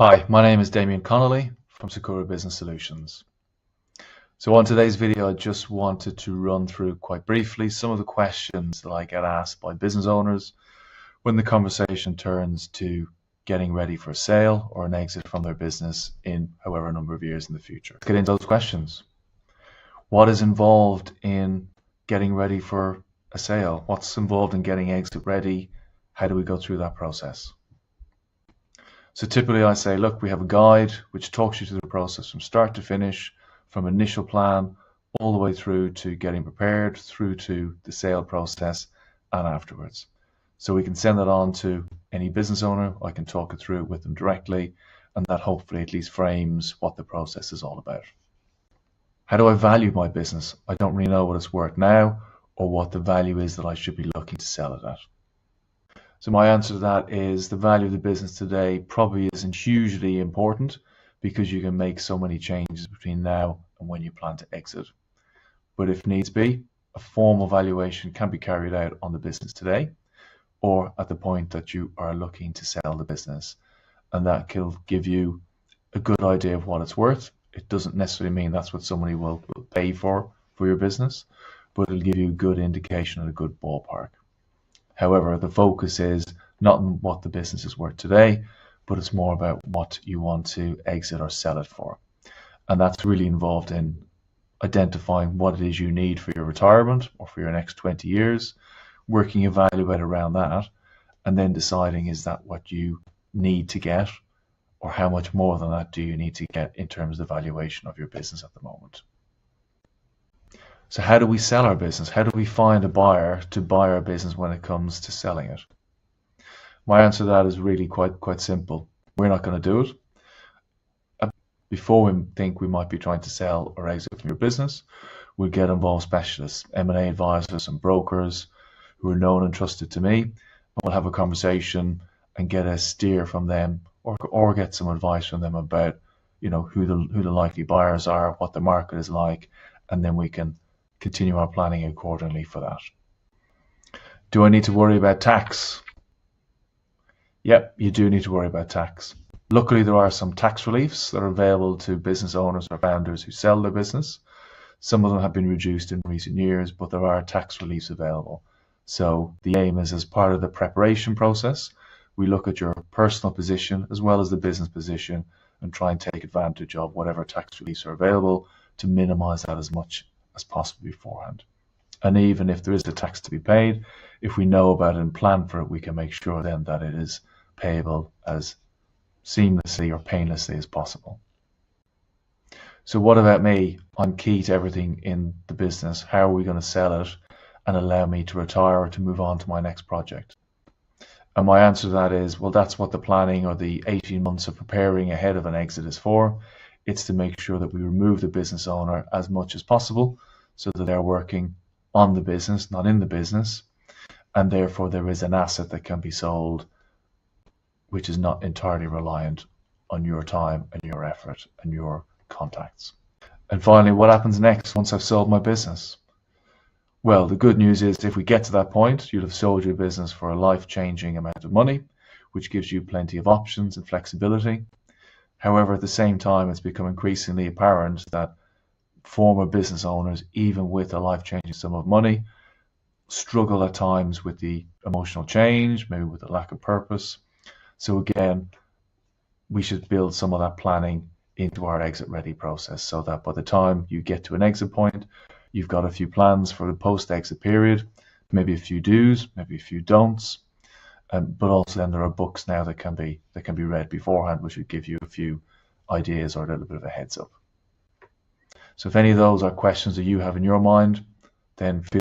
Hi, my name is Damien Connolly from Sakura Business Solutions. So on today's video, I just wanted to run through quite briefly some of the questions that I get asked by business owners when the conversation turns to getting ready for a sale or an exit from their business in however number of years in the future. Let's get into those questions. What is involved in getting ready for a sale? What's involved in getting exit ready? How do we go through that process? So typically I say, look, we have a guide which talks you through the process from start to finish, from initial plan all the way through to getting prepared, through to the sale process and afterwards. So we can send that on to any business owner. I can talk it through with them directly, and that hopefully at least frames what the process is all about. How do I value my business? I don't really know what it's worth now or what the value is that I should be looking to sell it at. So my answer to that is the value of the business today probably isn't hugely important because you can make so many changes between now and when you plan to exit. But if needs be, a formal valuation can be carried out on the business today or at the point that you are looking to sell the business. And that can give you a good idea of what it's worth. It doesn't necessarily mean that's what somebody will pay for your business, but it'll give you a good indication and a good ballpark. However, the focus is not on what the business is worth today, but it's more about what you want to exit or sell it for. And that's really involved in identifying what it is you need for your retirement or for your next 20 years, working a value out around that, and then deciding is that what you need to get or how much more than that do you need to get in terms of the valuation of your business at the moment. So how do we sell our business? How do we find a buyer to buy our business when it comes to selling it? My answer to that is really quite simple. We're not going to do it. Before we think we might be trying to sell or exit from your business, we'll get involved specialists, M&A advisors and brokers who are known and trusted to me. And we'll have a conversation and get a steer from them or get some advice from them about who the likely buyers are, what the market is like, and then we can continue our planning accordingly for that. Do I need to worry about tax? Yep, you do need to worry about tax. Luckily, there are some tax reliefs that are available to business owners or founders who sell their business. Some of them have been reduced in recent years, but there are tax reliefs available. So the aim is, as part of the preparation process, we look at your personal position as well as the business position and try and take advantage of whatever tax reliefs are available to minimize that as much as possible beforehand. And even if there is a tax to be paid, if we know about it and plan for it, we can make sure then that it is payable as seamlessly or painlessly as possible. So what about me? I'm key to everything in the business. How are we going to sell it and allow me to retire or to move on to my next project? And my answer to that is, well, that's what the planning or the 18 months of preparing ahead of an exit is for. It's to make sure that we remove the business owner as much as possible so that they're working on the business, not in the business. And therefore there is an asset that can be sold which is not entirely reliant on your time and your effort and your contacts. And finally, what happens next once I've sold my business? Well, the good news is if we get to that point, you'll have sold your business for a life-changing amount of money, which gives you plenty of options and flexibility. However, at the same time, it's become increasingly apparent that former business owners, even with a life-changing sum of money, struggle at times with the emotional change, maybe with the lack of purpose. So again, we should build some of that planning into our exit ready process so that by the time you get to an exit point, you've got a few plans for the post-exit period, maybe a few do's, maybe a few don'ts. But also then there are books now that can be read beforehand, which would give you a few ideas or a little bit of a heads up. So if any of those are questions that you have in your mind, then feel